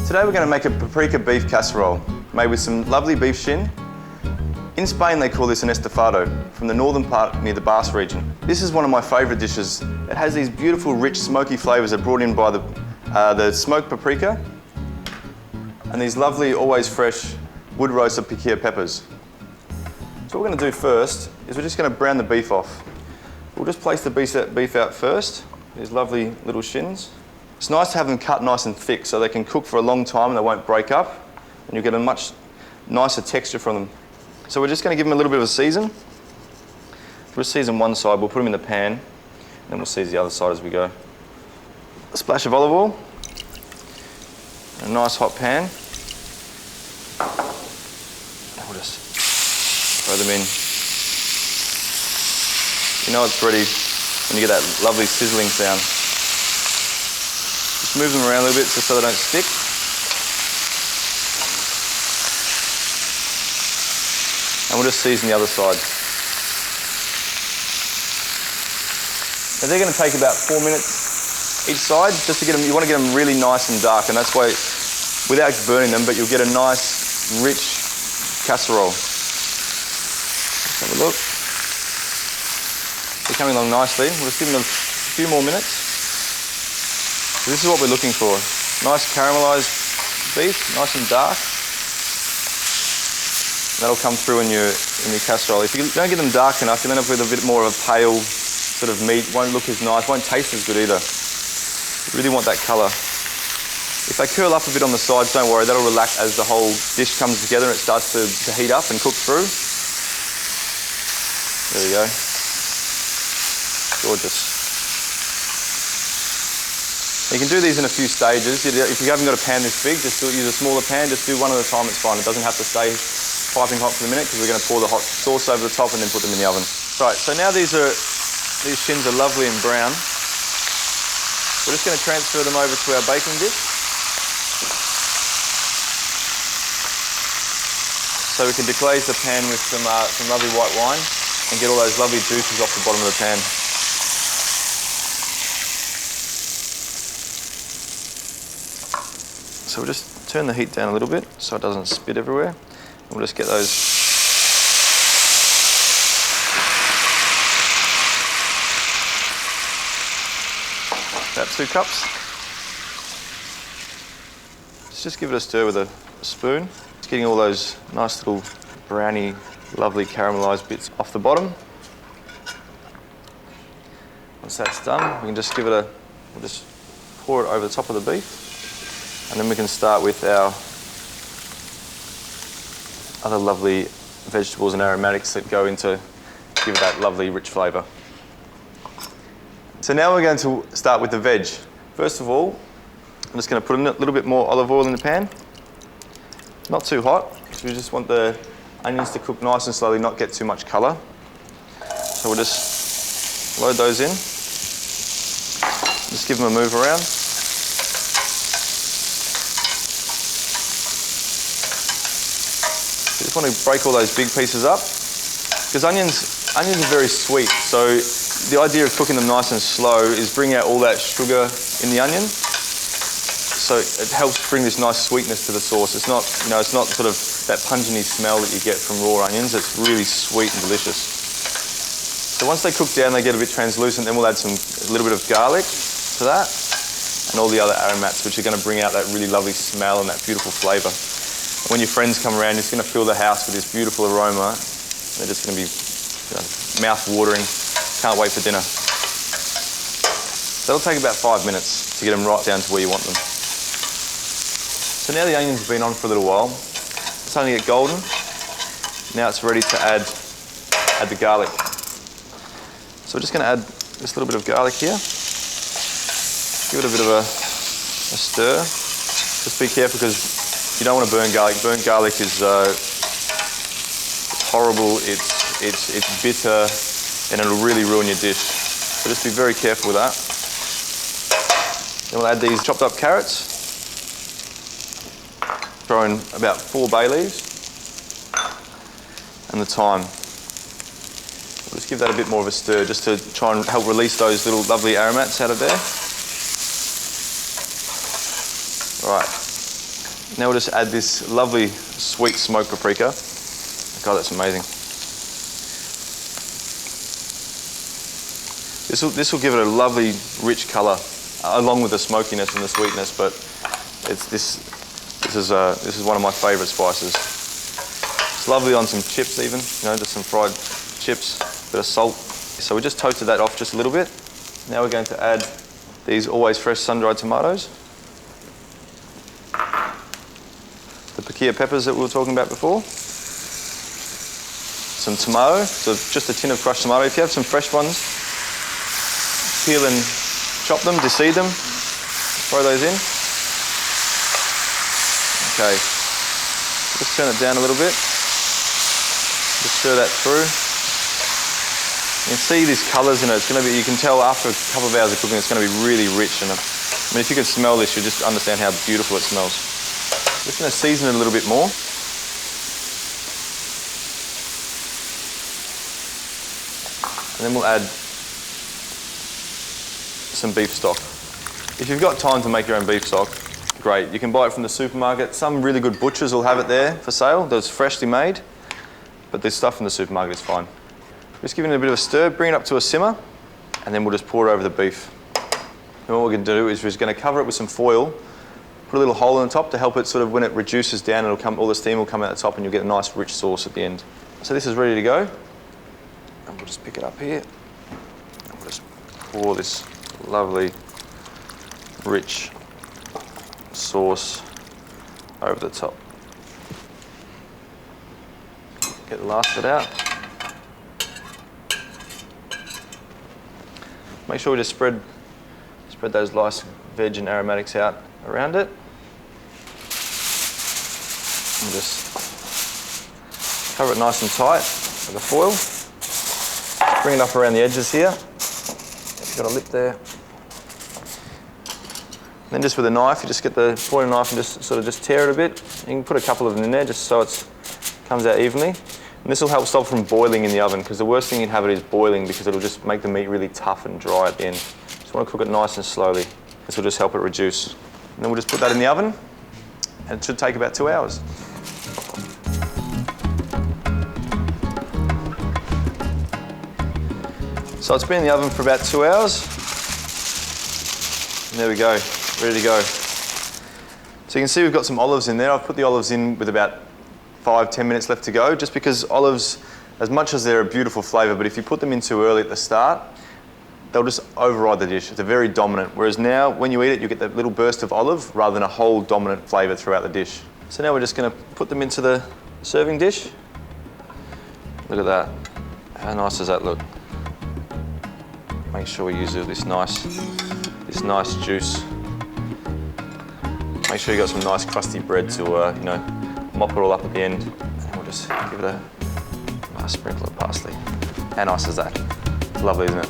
Today we're going to make a paprika beef casserole made with some lovely beef shin. In Spain they call this an estofado, from the northern part near the Basque region. This is one of my favourite dishes. It has these beautiful rich smoky flavours that are brought in by the smoked paprika and these lovely always fresh wood roasted piquilla peppers. So what we're going to do first is we're just going to brown the beef off. We'll just place the beef out first, these lovely little shins. It's nice to have them cut nice and thick so they can cook for a long time and they won't break up, and you'll get a much nicer texture from them. So we're just going to give them a little bit of a season. We'll season one side, we'll put them in the pan, and then we'll season the other side as we go. A splash of olive oil, a nice hot pan. And we'll just throw them in. You know it's ready when you get that lovely sizzling sound. Just move them around a little bit just so they don't stick. And we'll just season the other side. Now they're going to take about 4 minutes each side, just to get them. You want to get them really nice and dark, and that's why, without burning them, but you'll get a nice, rich casserole. Let's have a look. They're coming along nicely. We'll just give them a few more minutes. So this is what we're looking for. Nice caramelised beef, nice and dark. That'll come through in your casserole. If you don't get them dark enough, you'll end up with a bit more of a pale sort of meat. Won't look as nice, won't taste as good either. You really want that colour. If they curl up a bit on the sides, don't worry, that'll relax as the whole dish comes together and it starts to heat up and cook through. There we go. Gorgeous. You can do these in a few stages. If you haven't got a pan this big, just use a smaller pan, just do one at a time, it's fine. It doesn't have to stay piping hot for the minute because we're going to pour the hot sauce over the top and then put them in the oven. Right, so now these shins are lovely and brown. We're just going to transfer them over to our baking dish. So we can deglaze the pan with some lovely white wine and get all those lovely juices off the bottom of the pan. So we'll just turn the heat down a little bit so it doesn't spit everywhere. And we'll just get those about 2 cups. Just give it a stir with a spoon. Just getting all those nice little browny, lovely caramelised bits off the bottom. Once that's done, we can just give it we'll just pour it over the top of the beef. And then we can start with our other lovely vegetables and aromatics that go into give it that lovely rich flavour. So now we're going to start with the veg. First of all, I'm just going to put a little bit more olive oil in the pan. Not too hot, because we just want the onions to cook nice and slowly, not get too much colour. So we'll just load those in. Just give them a move around. You just want to break all those big pieces up, because onions are very sweet, so the idea of cooking them nice and slow is bring out all that sugar in the onion, so it helps bring this nice sweetness to the sauce. It's not, it's not sort of that pungent smell that you get from raw onions. It's really sweet and delicious. So once they cook down, they get a bit translucent, then we'll add a little bit of garlic to that, and all the other aromats, which are going to bring out that really lovely smell and that beautiful flavour. When your friends come around, you're just going to fill the house with this beautiful aroma. They're just going to be mouth-watering. Can't wait for dinner. That'll take about 5 minutes to get them right down to where you want them. So now the onions have been on for a little while. It's starting to get golden. Now it's ready to add the garlic. So we're just going to add this little bit of garlic here. Give it a bit of a stir. Just be careful because you don't want to burn garlic. Burnt garlic is horrible, it's bitter, and it'll really ruin your dish. So just be very careful with that. Then we'll add these chopped up carrots. Throw in about 4 bay leaves. And the thyme. We'll just give that a bit more of a stir just to try and help release those little lovely aromats out of there. All right. Now we'll just add this lovely sweet smoked paprika. God, that's amazing. This will give it a lovely, rich colour, along with the smokiness and the sweetness. But this is one of my favourite spices. It's lovely on some chips, even. You know, just some fried chips, bit of salt. So we just toasted that off just a little bit. Now we're going to add these always fresh sun-dried tomatoes, the piquilla peppers that we were talking about before, some tomato, so just a tin of crushed tomato. If you have some fresh ones, peel and chop them, deseed them, throw those in. Okay, just turn it down a little bit, just stir that through. You can see these colours in it. It's going to be, you can tell after a couple of hours of cooking, it's going to be really rich. And I mean, if you can smell this, you'll just understand how beautiful it smells. Just going to season it a little bit more. And then we'll add some beef stock. If you've got time to make your own beef stock, great. You can buy it from the supermarket. Some really good butchers will have it there for sale that's freshly made, but this stuff from the supermarket is fine. Just giving it a bit of a stir, bring it up to a simmer, and then we'll just pour it over the beef. And what we're going to do is we're just going to cover it with some foil, put a little hole in the top to help it sort of, when it reduces down, it'll come, all the steam will come out the top and you'll get a nice rich sauce at the end. So this is ready to go. And we'll just pick it up here. And we'll just pour this lovely, rich sauce over the top. Get the last bit out. Make sure we just spread those nice veg and aromatics out around it. And just cover it nice and tight with the foil. Bring it up around the edges here. You've got a lip there. And then just with a knife, you just get the pointed knife and just sort of just tear it a bit. You can put a couple of them in there just so it comes out evenly. And this will help stop from boiling in the oven, because the worst thing you'd have it is boiling, because it'll just make the meat really tough and dry at the end. Just want to cook it nice and slowly. This will just help it reduce. And then we'll just put that in the oven, and it should take about 2 hours. So it's been in the oven for about 2 hours. And there we go, ready to go. So you can see we've got some olives in there. I've put the olives in with about 5-10 minutes left to go, just because olives, as much as they're a beautiful flavour, but if you put them in too early at the start, they'll just override the dish. They're very dominant. Whereas now, when you eat it, you get that little burst of olive rather than a whole dominant flavour throughout the dish. So now we're just going to put them into the serving dish. Look at that. How nice does that look? Make sure we use this nice juice. Make sure you got some nice crusty bread to, you know, mop it all up at the end. And we'll just give it a nice sprinkle of parsley. How nice is that? Lovely, isn't it?